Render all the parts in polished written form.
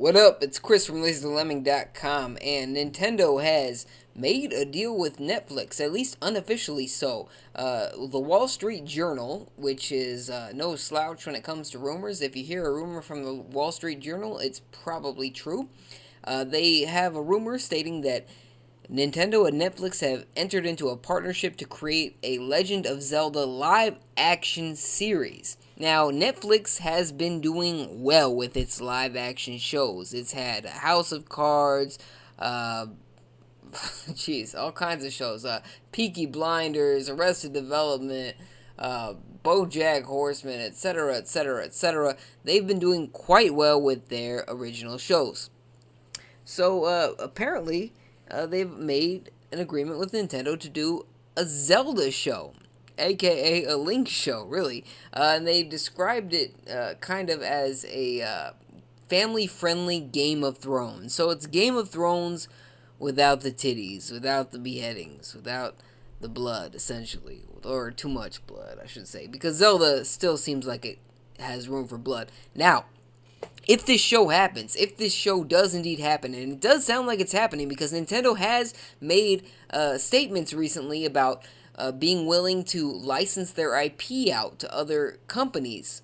What up? It's Chris from LaserLemming.com, and Nintendo has made a deal with Netflix, at least unofficially so. The Wall Street Journal, which is no slouch when it comes to rumors, if you hear a rumor from the Wall Street Journal, it's probably true. They have a rumor stating that Nintendo and Netflix have entered into a partnership to create a Legend of Zelda live action series. Now, Netflix has been doing well with its live action shows. It's had House of Cards, uh, all kinds of shows. Peaky Blinders, Arrested Development, BoJack Horseman, etc., etc., etc. They've been doing quite well with their original shows. So apparently, they've made an agreement with Nintendo to do a Zelda show, aka a Link show, really. And they described it kind of as a family-friendly Game of Thrones. So it's Game of Thrones without the titties, without the beheadings, without the blood, essentially, or too much blood, I should say, because Zelda still seems like it has room for blood. Now, if this show happens, if this show does indeed happen, and it does sound like it's happening because Nintendo has made statements recently about being willing to license their IP out to other companies,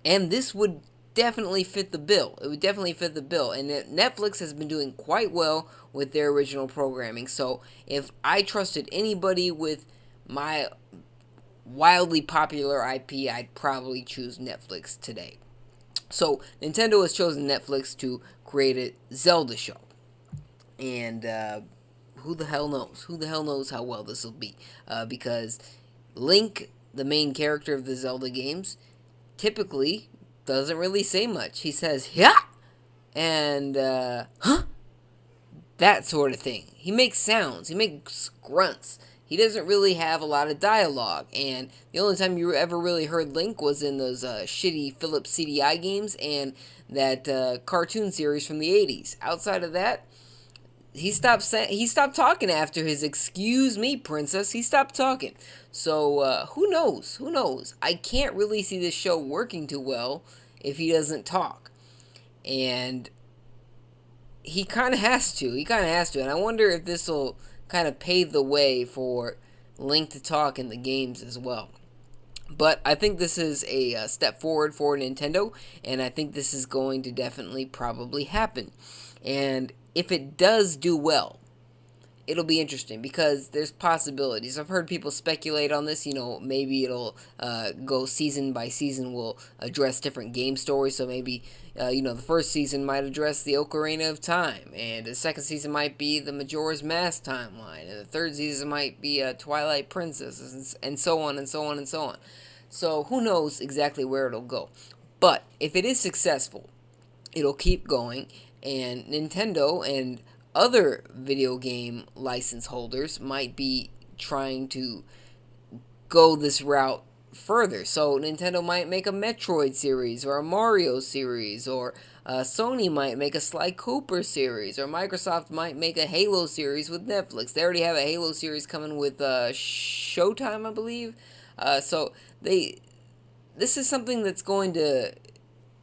and this would definitely fit the bill. It would definitely fit the bill, and Netflix has been doing quite well with their original programming. So if I trusted anybody with my wildly popular IP, I'd probably choose Netflix today. So Nintendo has chosen Netflix to create a Zelda show, and who the hell knows? Who the hell knows how well this will be? Because Link, the main character of the Zelda games, typically doesn't really say much. He says "yeah" and "huh," that sort of thing. He makes sounds. He makes grunts. He doesn't really have a lot of dialogue, and the only time you ever really heard Link was in those shitty Philips CDI games and that cartoon series from the 80s. Outside of that, he stopped talking after his "excuse me, princess." He stopped talking. So who knows? Who knows? I can't really see this show working too well if he doesn't talk, and he kind of has to. He kind of has to, and I wonder if this will kind of pave the way for Link to talk in the games as well. But I think this is a step forward for Nintendo, and I think this is going to definitely probably happen. And if it does do well, it'll be interesting because there's possibilities. I've heard people speculate on this. Maybe it'll go season by season. Will address different game stories. So maybe the first season might address the Ocarina of Time, and the second season might be the Majora's Mask timeline, and the third season might be Twilight Princess, and so on and so on and so on. So who knows exactly where it'll go? But if it is successful, it'll keep going, and Nintendo and other video game license holders might be trying to go this route further. So Nintendo might make a Metroid series or a Mario series, or Sony might make a Sly Cooper series, or Microsoft might make a Halo series with Netflix. They already have a Halo series coming with Showtime, I believe. So this is something that's going to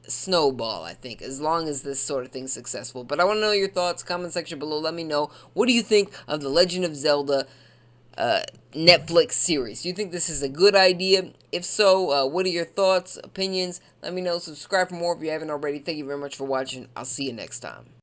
snowball, I think, as long as this sort of thing's successful. But I want to know your thoughts. Comment section below. Let me know. What do you think of the Legend of Zelda Netflix series? Do you think this is a good idea? If so, what are your thoughts, opinions? Let me know. Subscribe for more if you haven't already. Thank you very much for watching. I'll see you next time.